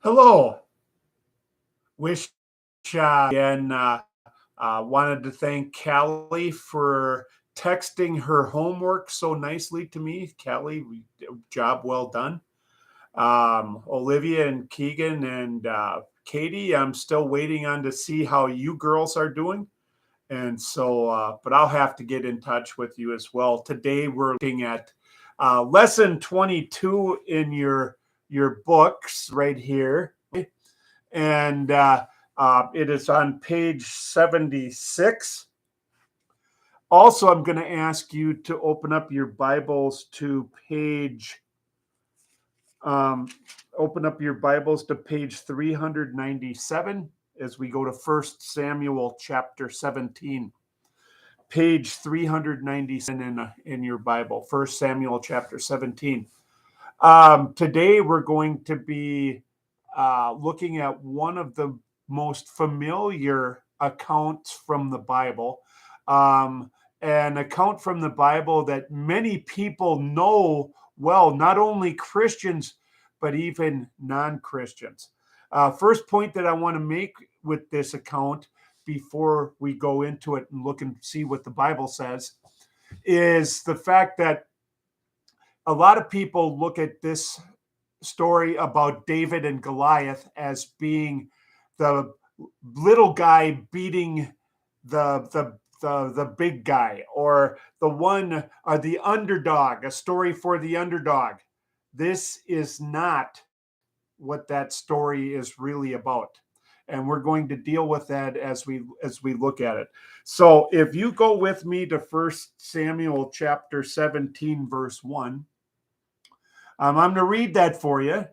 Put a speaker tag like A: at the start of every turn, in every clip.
A: Hello. Wish again. Wanted to thank Callie for texting her homework so nicely to me. Callie, job well done. Olivia and Keegan and Katie, I'm still waiting on to see how you girls are doing. And so, but I'll have to get in touch with you as well. Today we're looking at lesson 22 in your books right here, and it is on page 76. Also, I'm going to ask you to open up your Bibles to page 397 as we go to 1 Samuel chapter 17. Page 397 in your Bible, 1 Samuel chapter 17. Today we're going to be looking at one of the most familiar accounts from the Bible, an account from the Bible that many people know well, not only Christians, but even non-Christians. First point that I want to make with this account before we go into it and look and see what the Bible says is the fact that a lot of people look at this story about David and Goliath as being the little guy beating the big guy, or the underdog, a story for the underdog. This is not what that story is really about. And we're going to deal with that as we look at it. So if you go with me to 1 Samuel chapter 17, verse 1, I'm going to read that for you.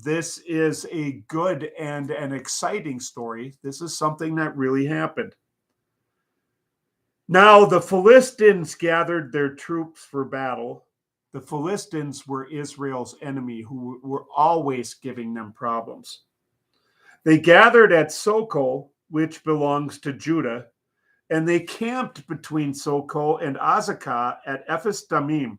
A: This is a good and an exciting story. This is something that really happened. Now the Philistines gathered their troops for battle. The Philistines were Israel's enemy, who were always giving them problems. They gathered at Soko, which belongs to Judah, and they camped between Soko and Azekah at Ephes Dammim.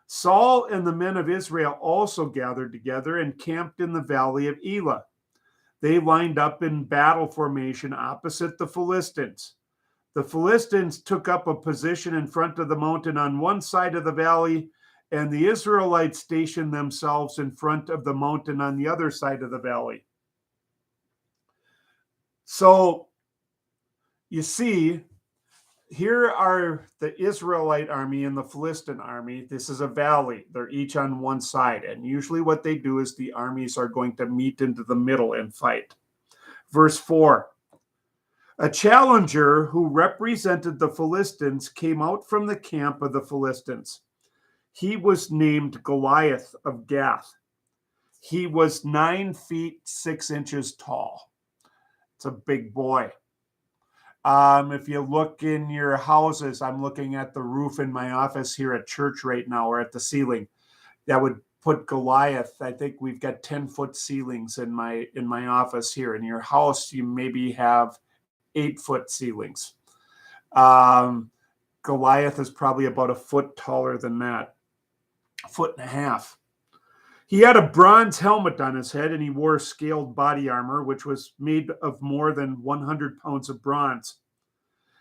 A: Saul and the men of Israel also gathered together and camped in the valley of Elah. They lined up in battle formation opposite the Philistines. The Philistines took up a position in front of the mountain on one side of the valley, and the Israelites stationed themselves in front of the mountain on the other side of the valley. So, you see, here are the Israelite army and the Philistine army. This is a valley. They're each on one side. And usually what they do is the armies are going to meet into the middle and fight. Verse 4. A challenger who represented the Philistines came out from the camp of the Philistines. He was named Goliath of Gath. He was 9 feet 6 inches tall. It's a big boy. If you look in your houses, I'm looking at the roof in my office here at church right now, or at the ceiling. That would put Goliath. I think we've got 10-foot ceilings in my office here. In your house, you maybe have 8-foot ceilings. Goliath is probably about a foot taller than that, 1.5 feet. He had a bronze helmet on his head, and he wore scaled body armor, which was made of more than 100 pounds of bronze.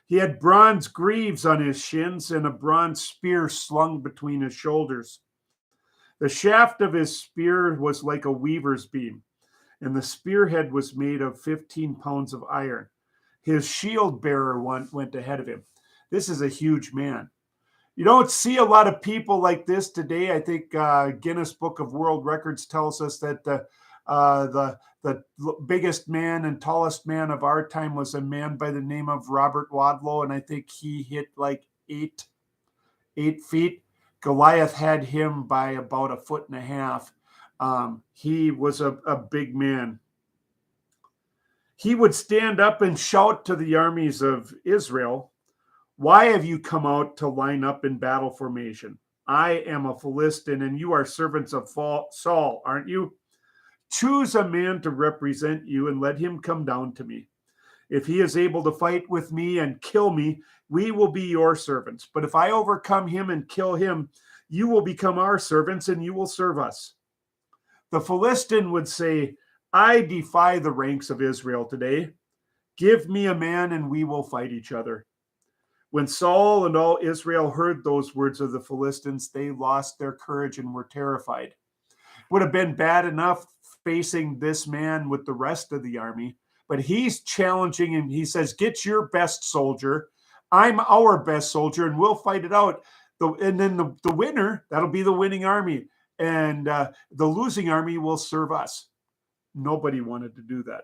A: He had bronze greaves on his shins and a bronze spear slung between his shoulders. The shaft of his spear was like a weaver's beam, and the spearhead was made of 15 pounds of iron. His shield bearer went ahead of him. This is a huge man. You don't see a lot of people like this today. I think Guinness Book of World Records tells us that the biggest man and tallest man of our time was a man by the name of Robert Wadlow, and I think he hit like 8 feet. Goliath had him by about 1.5 feet. He was a big man. He would stand up and shout to the armies of Israel, "Why have you come out to line up in battle formation? I am a Philistine, and you are servants of Saul, aren't you? Choose a man to represent you and let him come down to me. If he is able to fight with me and kill me, we will be your servants. But if I overcome him and kill him, you will become our servants and you will serve us." The Philistine would say, I defy the ranks of Israel today. Give me a man and we will fight each other. When Saul and all Israel heard those words of the Philistines, they lost their courage and were terrified. Would have been bad enough facing this man with the rest of the army, but he's challenging and he says, get your best soldier. I'm our best soldier and we'll fight it out. And then the winner, that'll be the winning army. And the losing army will serve us. Nobody wanted to do that.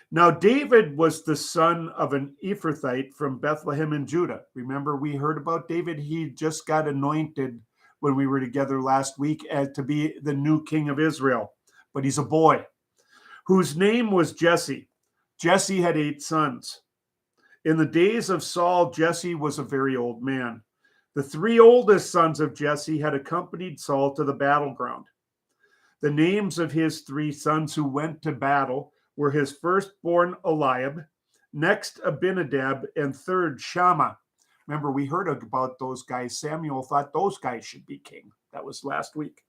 A: Now, David was the son of an Ephrathite from Bethlehem in Judah. Remember, we heard about David. He just got anointed when we were together last week to be the new king of Israel. But he's a boy whose name was Jesse. Jesse had 8 sons. In the days of Saul, Jesse was a very old man. The 3 oldest sons of Jesse had accompanied Saul to the battleground. The names of his 3 sons who went to battle were his firstborn Eliab, next Abinadab, and third Shammah. Remember, we heard about those guys. Samuel thought those guys should be king. That was last week.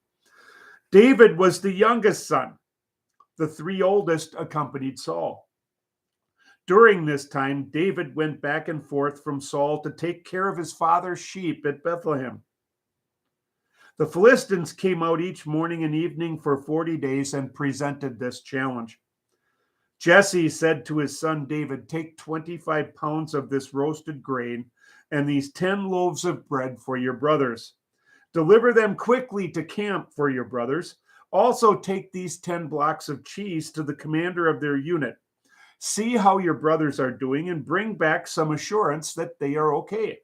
A: David was the youngest son. The 3 oldest accompanied Saul. During this time, David went back and forth from Saul to take care of his father's sheep at Bethlehem. The Philistines came out each morning and evening for 40 days and presented this challenge. Jesse said to his son David, take 25 pounds of this roasted grain and these 10 loaves of bread for your brothers. Deliver them quickly to camp for your brothers. Also take these 10 blocks of cheese to the commander of their unit. See how your brothers are doing and bring back some assurance that they are okay.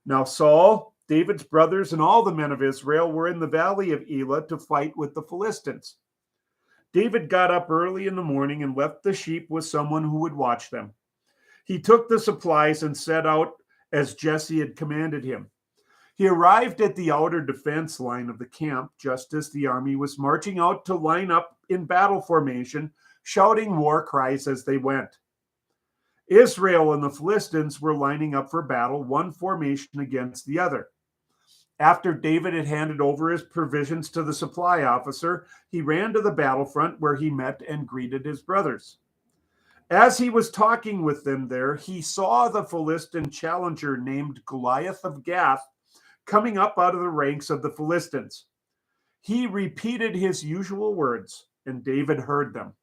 A: Now Saul, David's brothers, and all the men of Israel were in the valley of Elah to fight with the Philistines. David got up early in the morning and left the sheep with someone who would watch them. He took the supplies and set out as Jesse had commanded him. He arrived at the outer defense line of the camp just as the army was marching out to line up in battle formation, shouting war cries as they went. Israel and the Philistines were lining up for battle, one formation against the other. After David had handed over his provisions to the supply officer, he ran to the battlefront where he met and greeted his brothers. As he was talking with them there, he saw the Philistine challenger named Goliath of Gath coming up out of the ranks of the Philistines. He repeated his usual words, and David heard them.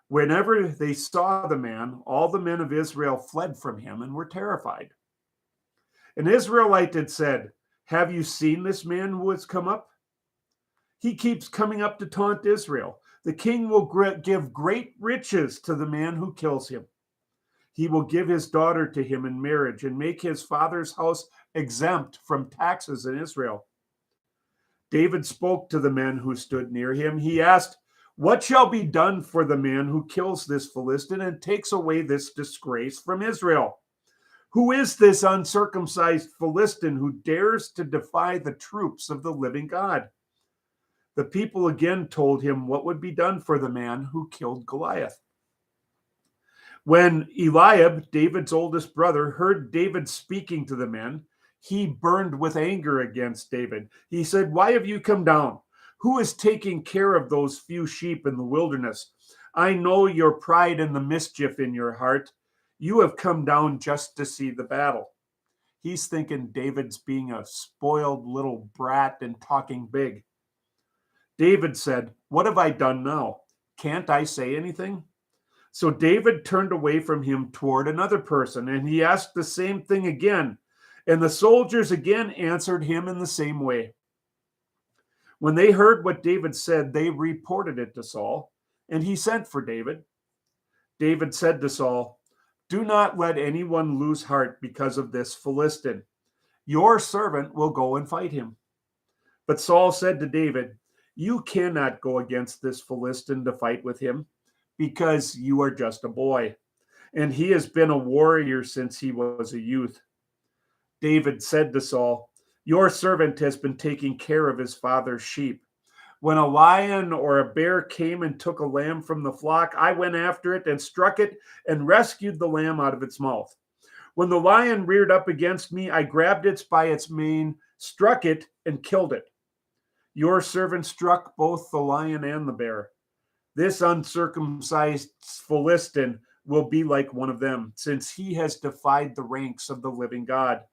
A: Whenever they saw the man, all the men of Israel fled from him and were terrified. An Israelite had said, have you seen this man who has come up? He keeps coming up to taunt Israel. The king will give great riches to the man who kills him. He will give his daughter to him in marriage and make his father's house exempt from taxes in Israel. David spoke to the men who stood near him. He asked, what shall be done for the man who kills this Philistine and takes away this disgrace from Israel? Who is this uncircumcised Philistine who dares to defy the troops of the living God? The people again told him what would be done for the man who killed Goliath. When Eliab, David's oldest brother, heard David speaking to the men, he burned with anger against David. He said, why have you come down? Who is taking care of those few sheep in the wilderness? I know your pride and the mischief in your heart. You have come down just to see the battle. He's thinking David's being a spoiled little brat and talking big. David said, what have I done now? Can't I say anything? So David turned away from him toward another person, and he asked the same thing again. And the soldiers again answered him in the same way. When they heard what David said, they reported it to Saul, and he sent for David. David said to Saul, do not let anyone lose heart because of this Philistine. Your servant will go and fight him. But Saul said to David, you cannot go against this Philistine to fight with him, because you are just a boy, and he has been a warrior since he was a youth. David said to Saul, your servant has been taking care of his father's sheep. When a lion or a bear came and took a lamb from the flock, I went after it and struck it and rescued the lamb out of its mouth. When the lion reared up against me, I grabbed it by its mane, struck it, and killed it. Your servant struck both the lion and the bear. This uncircumcised Philistine will be like one of them, since he has defied the ranks of the living God."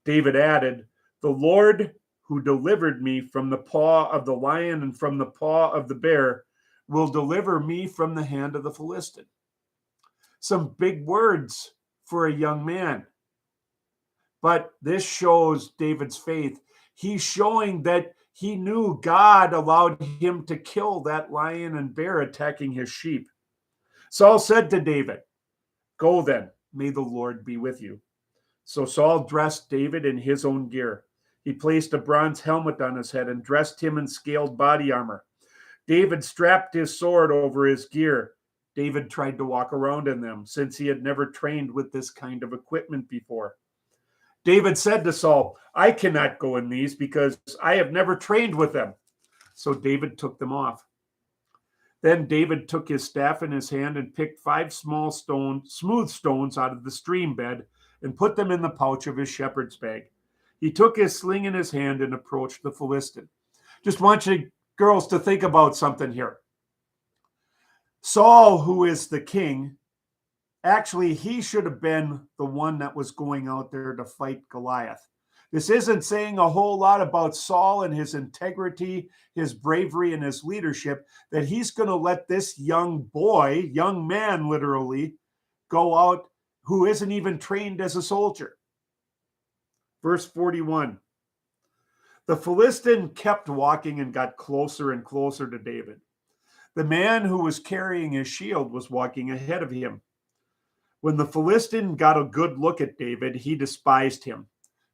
A: David added, "The Lord who delivered me from the paw of the lion and from the paw of the bear will deliver me from the hand of the Philistine." Some big words for a young man. But this shows David's faith. He's showing that he knew God allowed him to kill that lion and bear attacking his sheep. Saul said to David, "Go then, may the Lord be with you." So Saul dressed David in his own gear. He placed a bronze helmet on his head and dressed him in scaled body armor. David strapped his sword over his gear. David tried to walk around in them, since he had never trained with this kind of equipment before. David said to Saul, "I cannot go in these because I have never trained with them." So David took them off. Then David took his staff in his hand and picked 5 small smooth stones out of the stream bed and put them in the pouch of his shepherd's bag. He took his sling in his hand and approached the Philistine. Just want you girls to think about something here. Saul, who is the king, actually, he should have been the one that was going out there to fight Goliath. This isn't saying a whole lot about Saul and his integrity, his bravery, and his leadership, that he's going to let this young boy, young man literally, go out who isn't even trained as a soldier. Verse 41. The Philistine kept walking and got closer and closer to David. The man who was carrying his shield was walking ahead of him. When the Philistine got a good look at David, he despised him,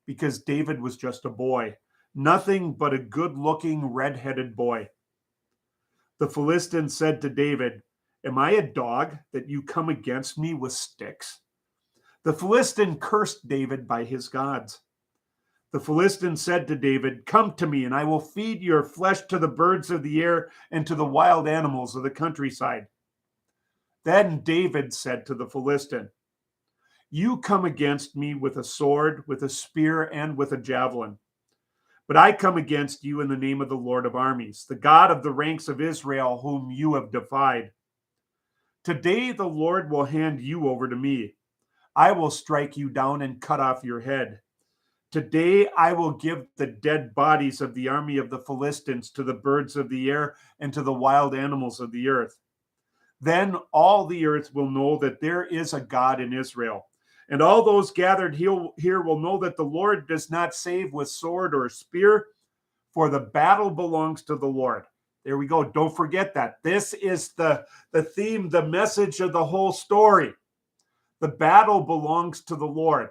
A: because David was just a boy, nothing but a good-looking, red-headed boy. The Philistine said to David, "Am I a dog that you come against me with sticks?" The Philistine cursed David by his gods. The Philistine said to David, "Come to me, and I will feed your flesh to the birds of the air and to the wild animals of the countryside." Then David said to the Philistine, "You come against me with a sword, with a spear, and with a javelin. But I come against you in the name of the Lord of armies, the God of the ranks of Israel, whom you have defied. Today the Lord will hand you over to me. I will strike you down and cut off your head. Today I will give the dead bodies of the army of the Philistines to the birds of the air and to the wild animals of the earth. Then all the earth will know that there is a God in Israel. And all those gathered here will know that the Lord does not save with sword or spear, for the battle belongs to the Lord." There we go. Don't forget that. This is the theme, the message of the whole story. The battle belongs to the Lord.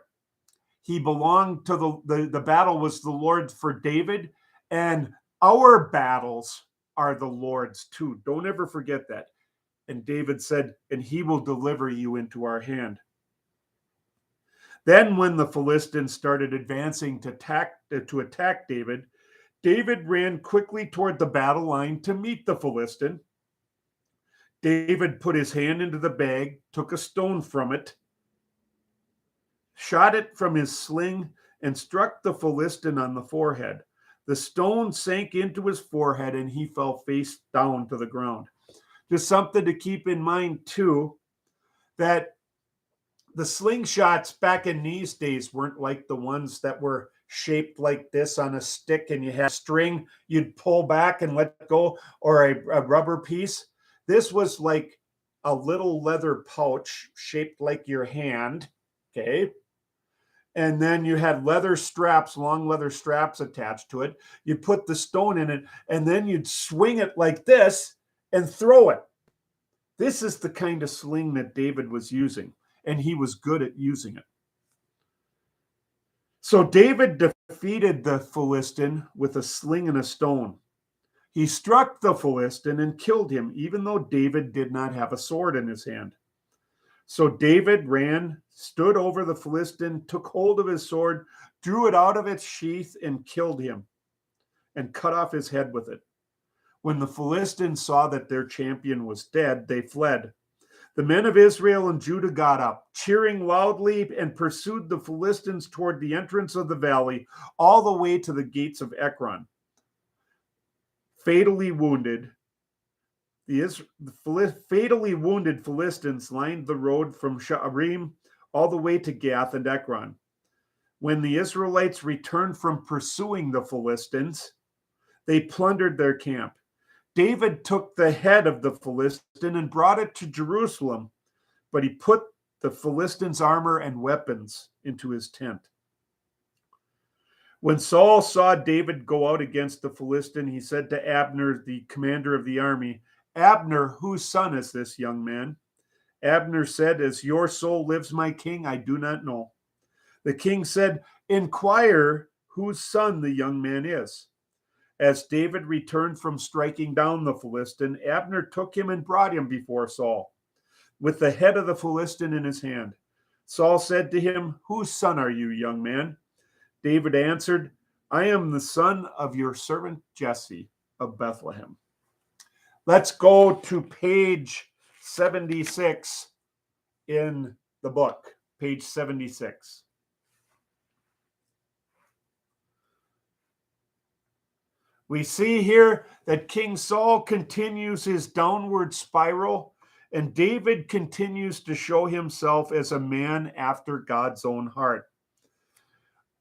A: He belonged to the battle was the Lord's for David, and our battles are the Lord's too. Don't ever forget that. And David said, "And he will deliver you into our hand." Then when the Philistines started advancing to attack David, David ran quickly toward the battle line to meet the Philistine. David put his hand into the bag, took a stone from it, shot it from his sling, and struck the Philistine on the forehead. The stone sank into his forehead, and he fell face down to the ground. Just something to keep in mind, too, that the slingshots back in these days weren't like the ones that were shaped like this on a stick and you had a string you'd pull back and let go, or a rubber piece. This was like a little leather pouch shaped like your hand, okay? And then you had leather straps, long leather straps attached to it. You'd put the stone in it, and then you'd swing it like this and throw it. This is the kind of sling that David was using, and he was good at using it. So David defeated the Philistine with a sling and a stone. He struck the Philistine and killed him, even though David did not have a sword in his hand. So David ran, stood over the Philistine, took hold of his sword, drew it out of its sheath, and killed him, and cut off his head with it. When the Philistines saw that their champion was dead, they fled. The men of Israel and Judah got up, cheering loudly, and pursued the Philistines toward the entrance of the valley, all the way to the gates of Ekron. fatally wounded. The fatally wounded Philistines lined the road from Sha'arim all the way to Gath and Ekron. When the Israelites returned from pursuing the Philistines, they plundered their camp. David took the head of the Philistine and brought it to Jerusalem, but he put the Philistines' armor and weapons into his tent. When Saul saw David go out against the Philistine, he said to Abner, the commander of the army, "Abner, whose son is this young man?" Abner said, "As your soul lives, my king, I do not know." The king said, "Inquire whose son the young man is." As David returned from striking down the Philistine, Abner took him and brought him before Saul, with the head of the Philistine in his hand. Saul said to him, "Whose son are you, young man?" David answered, "I am the son of your servant Jesse of Bethlehem." Let's go to page 76 in the book, page 76. We see here that King Saul continues his downward spiral, and David continues to show himself as a man after God's own heart.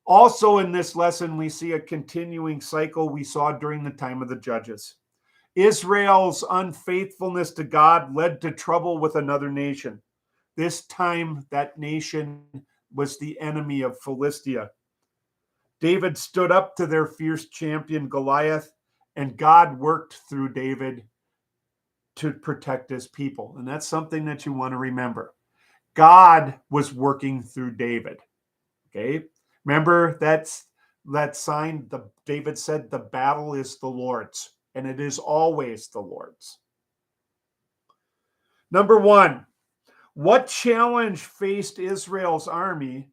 A: Also in this lesson, we see a continuing cycle we saw during the time of the judges. Israel's unfaithfulness to God led to trouble with another nation. This time, that nation was the enemy of Philistia. David stood up to their fierce champion Goliath, and God worked through David to protect his people. And that's something that you want to remember. God was working through David. Okay? Remember that sign, David said, "The battle is the Lord's," and it is always the Lord's. Number one, what challenge faced Israel's army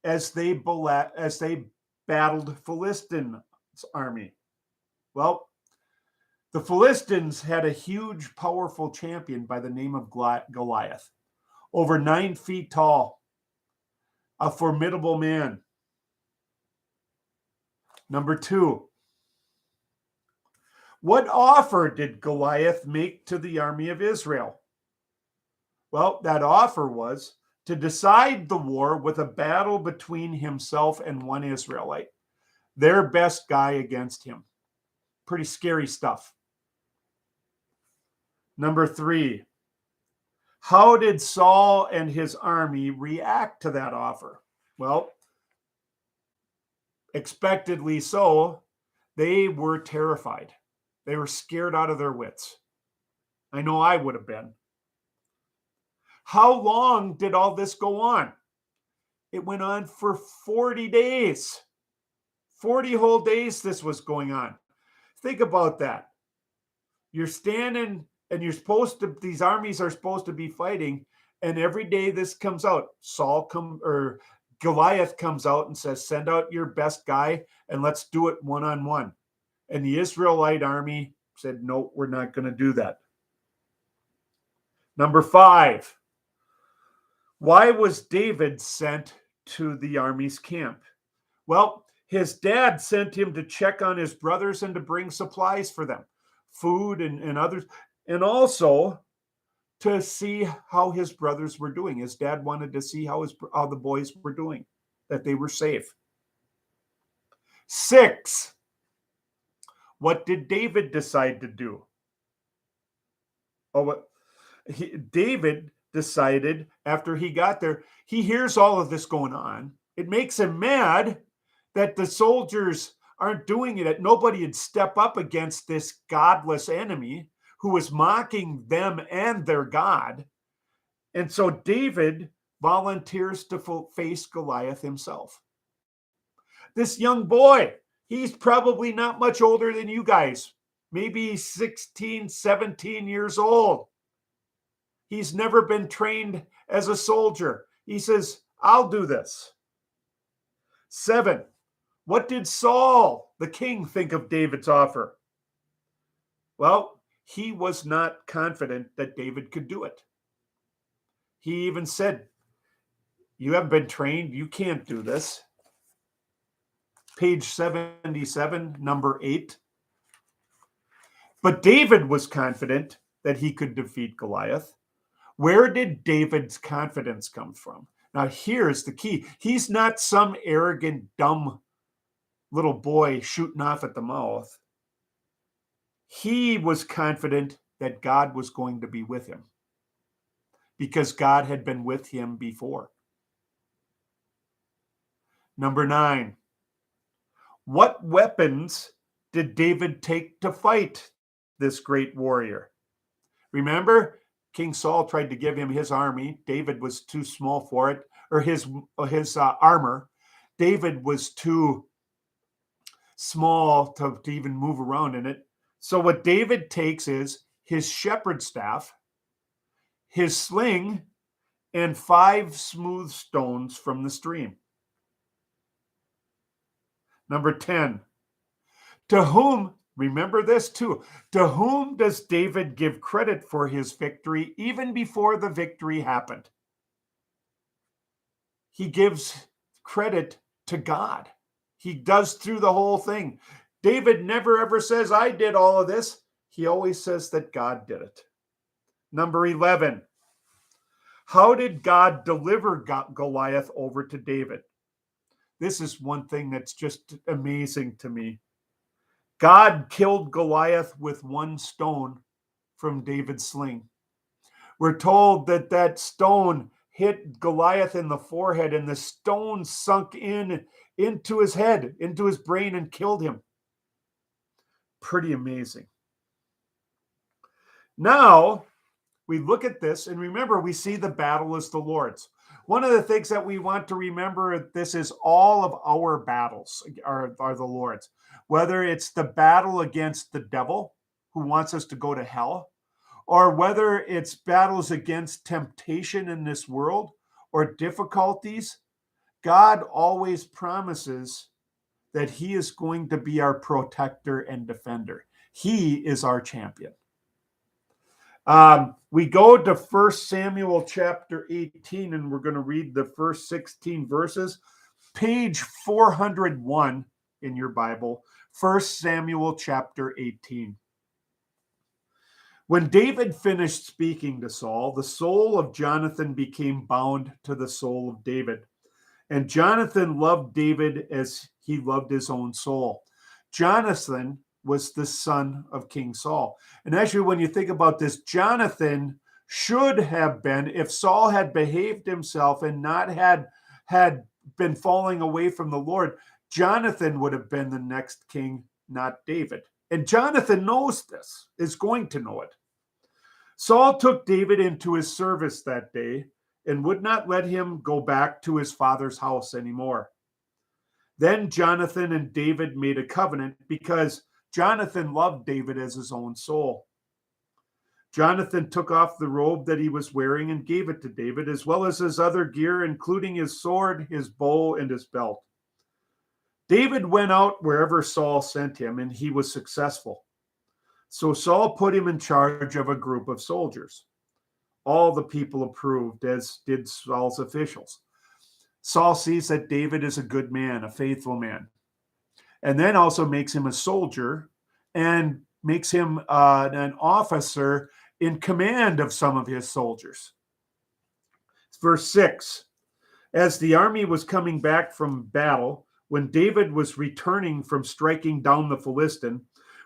A: as they battled Philistines' army? Well, the Philistines had a huge, powerful champion by the name of Goliath, over 9 feet tall, a formidable man. Number two, what offer did Goliath make to the army of Israel? Well, that offer was to decide the war with a battle between himself and one Israelite, their best guy against him. Pretty scary stuff. Number three, how did Saul and his army react to that offer? Well, expectedly so, they were terrified. They were scared out of their wits. I know I would have been. How long did all this go on? It went on for 40 days. 40 whole days this was going on. Think about that. You're standing and these armies are supposed to be fighting, and every day this comes out. Goliath comes out and says, "Send out your best guy and let's do it one-on-one." And the Israelite army said, "No, we're not going to do that." Number five, why was David sent to the army's camp? Well, his dad sent him to check on his brothers and to bring supplies for them, food and others, and also to see how his brothers were doing. His dad wanted to see how the boys were doing, that they were safe. 6, what did David decide to do? David decided after he got there, he hears all of this going on. It makes him mad that the soldiers aren't doing it, that nobody would step up against this godless enemy who was mocking them and their God. And so David volunteers to face Goliath himself. This young boy, he's probably not much older than you guys, maybe 16, 17 years old. He's never been trained as a soldier. He says, "I'll do this." 7, what did Saul, the king, think of David's offer? Well, he was not confident that David could do it. He even said, "You haven't been trained. You can't do this." Page 77, number 8. But David was confident that he could defeat Goliath. Where did David's confidence come from? Now, here's the key. He's not some arrogant, dumb little boy shooting off at the mouth. He was confident that God was going to be with him because God had been with him before. Number 9, what weapons did David take to fight this great warrior? Remember, King Saul tried to give him his army. David was too small for it, or his armor. David was too small to even move around in it. So what David takes is his shepherd staff, his sling, and 5 smooth stones from the stream. Number 10, to whom, remember this too, to whom does David give credit for his victory even before the victory happened? He gives credit to God. He does through the whole thing. David never ever says, I did all of this. He always says that God did it. Number 11, how did God deliver Goliath over to David? This is one thing that's just amazing to me. God killed Goliath with 1 stone from David's sling. We're told that that stone hit Goliath in the forehead, and the stone sunk into his head, into his brain, and killed him. Pretty amazing. Now, we look at this, and remember, we see the battle is the Lord's. One of the things that we want to remember, this is all of our battles are the Lord's. Whether it's the battle against the devil who wants us to go to hell, or whether it's battles against temptation in this world or difficulties, God always promises that he is going to be our protector and defender. He is our champion. We go to 1 Samuel chapter 18, and we're going to read the first 16 verses. Page 401 in your Bible, 1 Samuel chapter 18. When David finished speaking to Saul, the soul of Jonathan became bound to the soul of David. And Jonathan loved David as he loved his own soul. Jonathan was the son of King Saul. And actually, when you think about this, Jonathan should have been, if Saul had behaved himself and not had been falling away from the Lord, Jonathan would have been the next king, not David. And Jonathan knows this, is going to know it. Saul took David into his service that day and would not let him go back to his father's house anymore. Then Jonathan and David made a covenant because Jonathan loved David as his own soul. Jonathan took off the robe that he was wearing and gave it to David, as well as his other gear, including his sword, his bow, and his belt. David went out wherever Saul sent him, and he was successful. So Saul put him in charge of a group of soldiers. All the people approved, as did Saul's officials. Saul sees that David is a good man, a faithful man, and then also makes him a soldier and makes him an officer in command of some of his soldiers. Verse 6, as the army was coming back from battle, when David was returning from striking down the Philistine,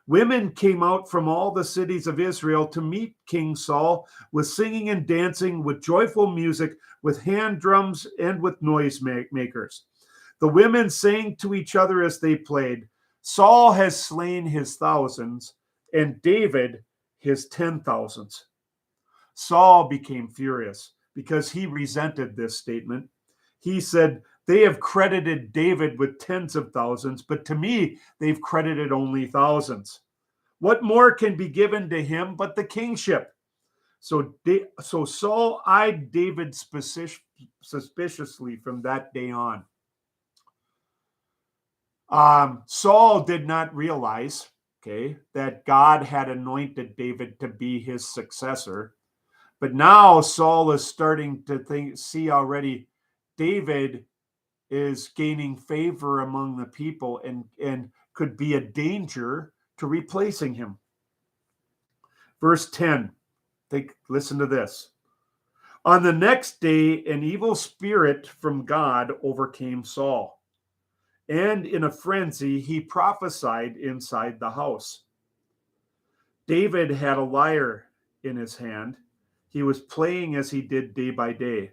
A: women came out from all the cities of Israel to meet King Saul with singing and dancing, with joyful music, with hand drums, and with noise makers. The women sang to each other as they played, Saul has slain his thousands, and David his 10,000s. Saul became furious because he resented this statement. He said, they have credited David with tens of thousands, but to me, they've credited only thousands. What more can be given to him but the kingship? So Saul eyed David suspiciously from that day on. Saul did not realize, that God had anointed David to be his successor. But now Saul is starting to see already David is gaining favor among the people and could be a danger to replacing him. Verse 10. Listen to this. On the next day, an evil spirit from God overcame Saul, and in a frenzy, he prophesied inside the house. David had a lyre in his hand. He was playing as he did day by day.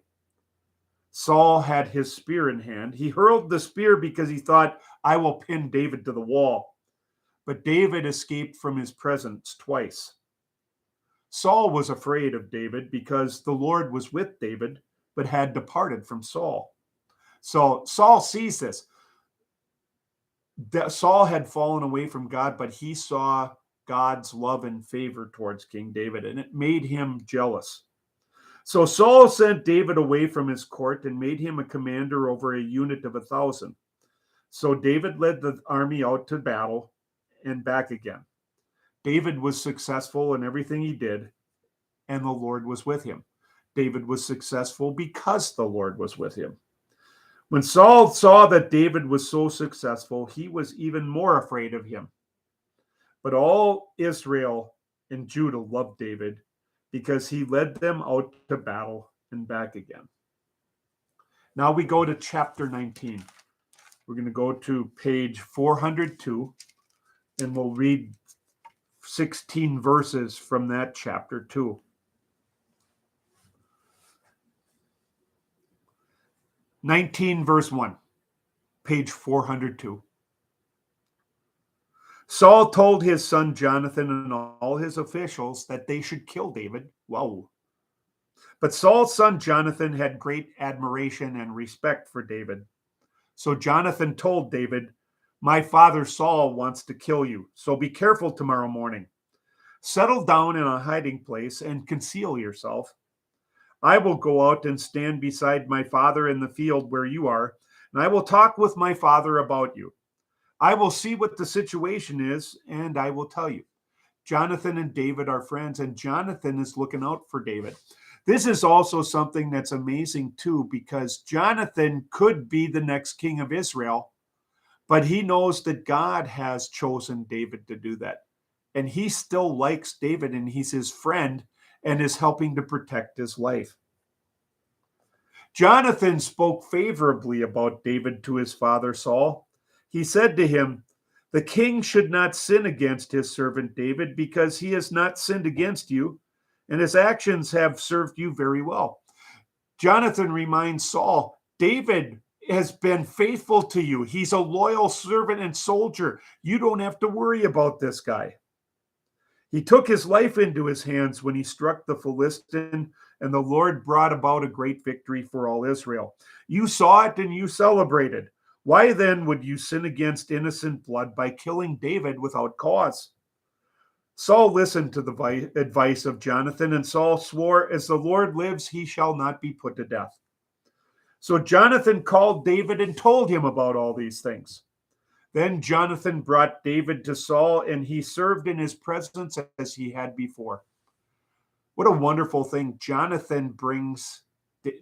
A: Saul had his spear in hand. He hurled the spear because he thought, I will pin David to the wall. But David escaped from his presence twice. Saul was afraid of David because the Lord was with David, but had departed from Saul. So Saul sees this. Saul had fallen away from God, but he saw God's love and favor towards King David, and it made him jealous. So Saul sent David away from his court and made him a commander over a unit of 1,000. So David led the army out to battle and back again. David was successful in everything he did, and the Lord was with him. David was successful because the Lord was with him. When Saul saw that David was so successful, he was even more afraid of him. But all Israel and Judah loved David because he led them out to battle and back again. Now we go to chapter 19. We're going to go to page 402, and we'll read 16 verses from that chapter 2. Verse 1, page 402. Saul told his son Jonathan and all his officials that they should kill David. Whoa. But Saul's son Jonathan had great admiration and respect for David. So Jonathan told David, my father Saul wants to kill you, so be careful tomorrow morning. Settle down in a hiding place and conceal yourself. I will go out and stand beside my father in the field where you are, and I will talk with my father about you. I will see what the situation is, and I will tell you. Jonathan and David are friends, and Jonathan is looking out for David. This is also something that's amazing, too, because Jonathan could be the next king of Israel, but he knows that God has chosen David to do that. And he still likes David, and he's his friend and is helping to protect his life. Jonathan spoke favorably about David to his father Saul. He said to him, the king should not sin against his servant David because he has not sinned against you, and his actions have served you very well. Jonathan reminds Saul, David has been faithful to you. He's a loyal servant and soldier. You don't have to worry about this guy. He took his life into his hands when he struck the Philistine, and the Lord brought about a great victory for all Israel. You saw it and you celebrated. Why then would you sin against innocent blood by killing David without cause? Saul listened to the advice of Jonathan, and Saul swore, as the Lord lives, he shall not be put to death. So Jonathan called David and told him about all these things. Then Jonathan brought David to Saul, and he served in his presence as he had before. What a wonderful thing. Jonathan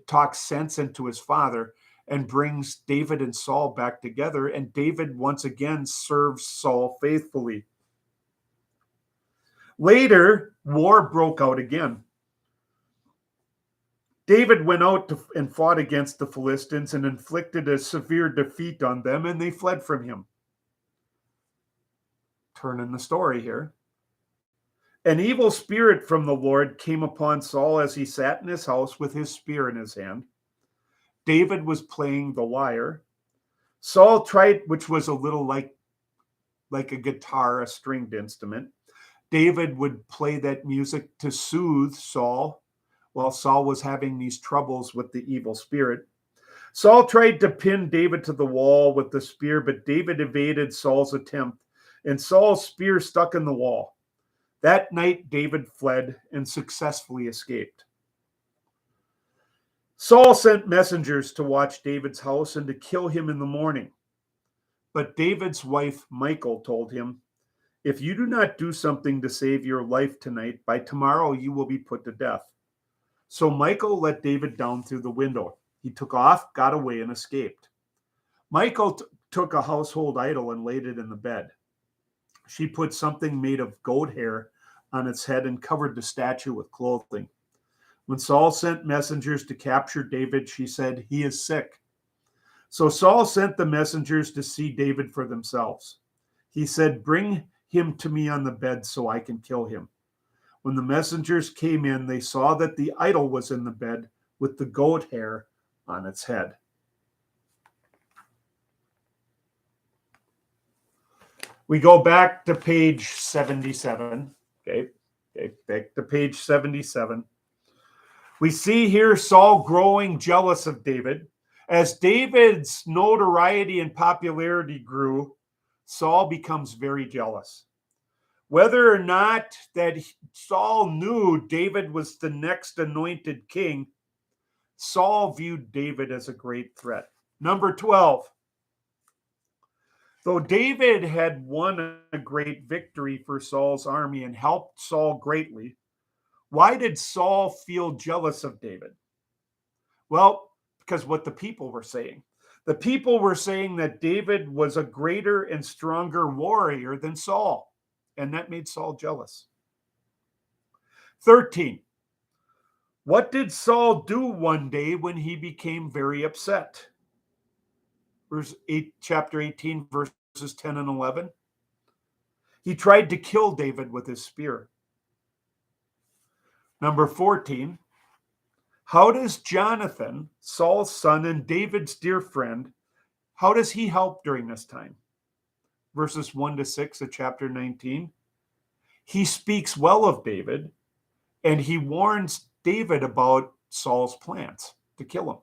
A: talks sense into his father and brings David and Saul back together, and David once again serves Saul faithfully. Later, war broke out again. David went out and fought against the Philistines and inflicted a severe defeat on them, and they fled from him. Turning the story here. An evil spirit from the Lord came upon Saul as he sat in his house with his spear in his hand. David was playing the lyre. Saul tried, which was a little like a guitar, a stringed instrument. David would play that music to soothe Saul while Saul was having these troubles with the evil spirit. Saul tried to pin David to the wall with the spear, but David evaded Saul's attempt, and Saul's spear stuck in the wall. That night, David fled and successfully escaped. Saul sent messengers to watch David's house and to kill him in the morning. But David's wife, Michal, told him, if you do not do something to save your life tonight, by tomorrow you will be put to death. So Michal let David down through the window. He took off, got away, and escaped. Michal took a household idol and laid it in the bed. She put something made of goat hair on its head and covered the statue with clothing. When Saul sent messengers to capture David, she said, "He is sick." So Saul sent the messengers to see David for themselves. He said, "Bring him to me on the bed so I can kill him." When the messengers came in, they saw that the idol was in the bed with the goat hair on its head. We go back to page 77. Okay, back to page 77. We see here Saul growing jealous of David. As David's notoriety and popularity grew, Saul becomes very jealous. Whether or not that Saul knew David was the next anointed king, Saul viewed David as a great threat. Number 12. Though David had won a great victory for Saul's army and helped Saul greatly, why did Saul feel jealous of David? Well, because what the people were saying. The people were saying that David was a greater and stronger warrior than Saul, and that made Saul jealous. 13. What did Saul do one day when he became very upset? Chapter 18, verses 10 and 11. He tried to kill David with his spear. Number 14. How does Jonathan, Saul's son and David's dear friend, how does he help during this time? Verses 1 to 6 of chapter 19. He speaks well of David, and he warns David about Saul's plans to kill him.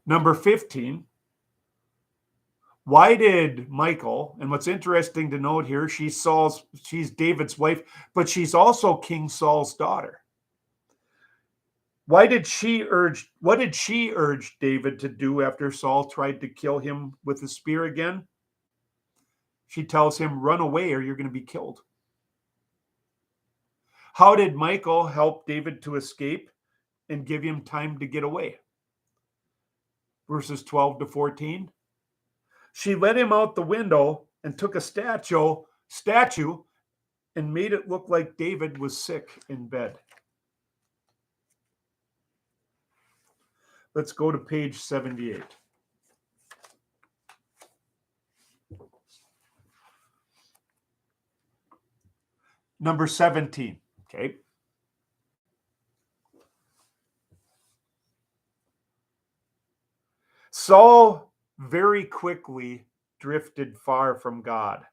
A: Number 15. Why did Michal, and what's interesting to note here, she's David's wife, but she's also King Saul's daughter. What did she urge David to do after Saul tried to kill him with a spear again? She tells him, "Run away or you're going to be killed." How did Michal help David to escape and give him time to get away? Verses 12 to 14. She let him out the window and took a statue and made it look like David was sick in bed. Let's go to page 78. Number 17. Okay. Saul very quickly drifted far from God.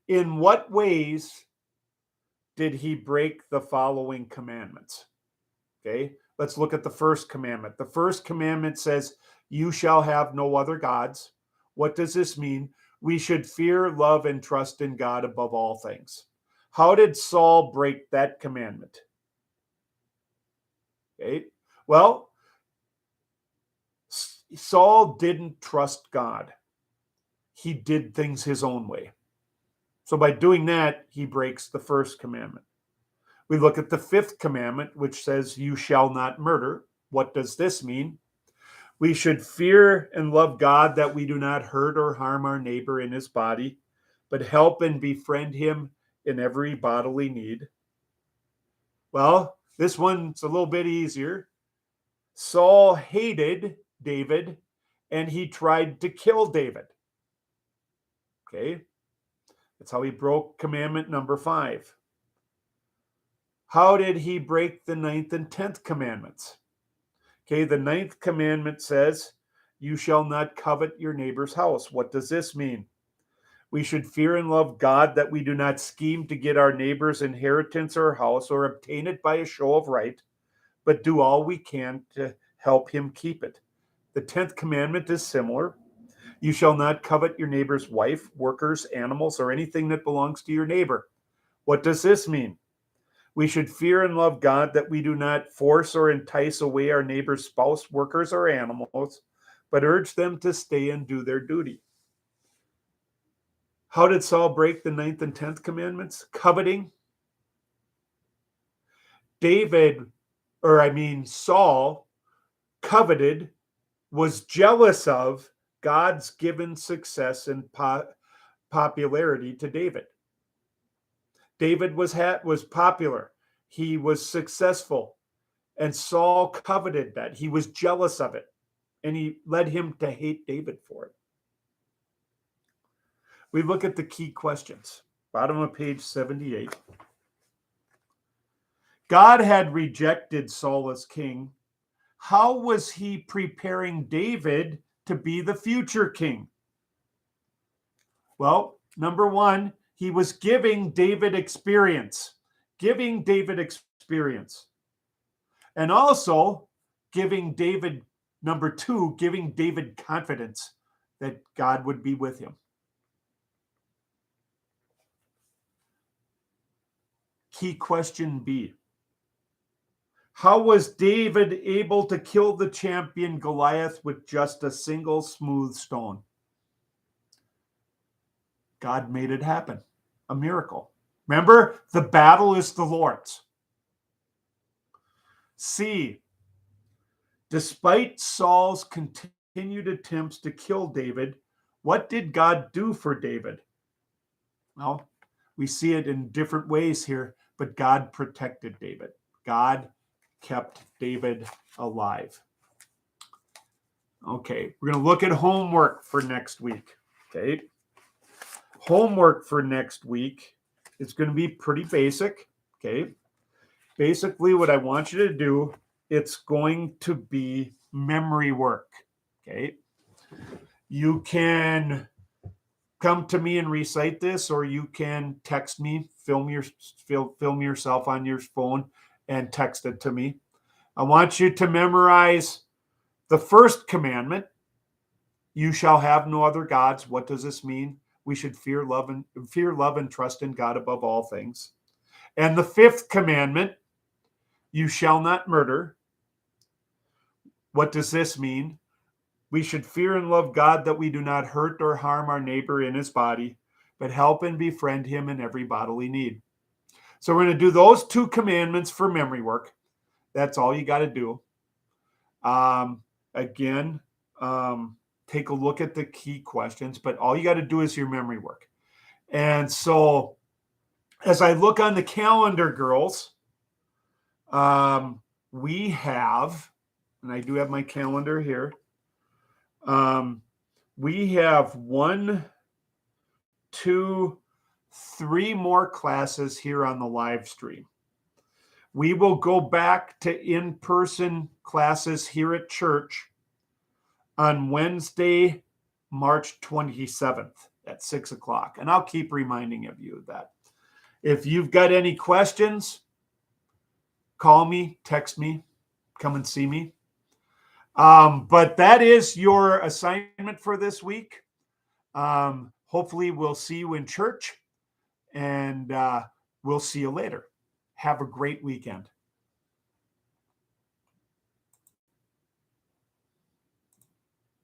A: In what ways did he break the following commandments? Okay, let's look at the first commandment. The first commandment says, "You shall have no other gods." What does this mean? We should fear, love, and trust in God above all things. How did Saul break that commandment? Okay, well, Saul didn't trust God. He did things his own way. So by doing that, he breaks the first commandment. We look at the fifth commandment, which says, "You shall not murder." What does this mean? We should fear and love God, that we do not hurt or harm our neighbor in his body, but help and befriend him in every bodily need. Well, this one's a little bit easier. Saul hated David, and he tried to kill David. Okay, that's how he broke commandment number 5. How did he break the 9th and 10th commandments? Okay, the 9th commandment says, "You shall not covet your neighbor's house." What does this mean? We should fear and love God, that we do not scheme to get our neighbor's inheritance or house or obtain it by a show of right, but do all we can to help him keep it. The 10th commandment is similar. You shall not covet your neighbor's wife, workers, animals, or anything that belongs to your neighbor. What does this mean? We should fear and love God, that we do not force or entice away our neighbor's spouse, workers, or animals, but urge them to stay and do their duty. How did Saul break the 9th and 10th commandments? Coveting. Saul coveted, was jealous of God's given success and popularity to David. David was popular. He was successful. And Saul coveted that. He was jealous of it. And he led him to hate David for it. We look at the key questions. Bottom of page 78. God had rejected Saul as king. How was he preparing David to be the future king? Well, number one, he was giving David experience. And also number two, giving David confidence that God would be with him. Key question B. How was David able to kill the champion Goliath with just a single smooth stone? God made it happen. A miracle. Remember, the battle is the Lord's. C. Despite Saul's continued attempts to kill David, what did God do for David? Well, we see it in different ways here, but God protected David. God kept David alive. Okay, we're going to look at homework for next week. Okay. Homework for next week is going to be pretty basic. Okay. Basically, what I want you to do, it's going to be memory work. Okay. You can come to me and recite this, or you can text me, film yourself on your phone and text it to me. I want you to memorize the first commandment. You shall have no other gods. What does this mean? We should fear, love, and trust in God above all things. And the fifth commandment, you shall not murder. What does this mean? We should fear and love God, that we do not hurt or harm our neighbor in his body, but help and befriend him in every bodily need. So we're going to do those two commandments for memory work. That's all you got to do. Again, take a look at the key questions, but all you got to do is your memory work. And so as I look on the calendar, girls, we have, and I do have my calendar here. We have 1, 2, 3 more classes here on the live stream. We will go back to in-person classes here at church on Wednesday, March 27th at 6 o'clock. And I'll keep reminding you of that. If you've got any questions, call me, text me, come and see me. But that is your assignment for this week. Hopefully we'll see you in church, and we'll see you later. Have a great weekend.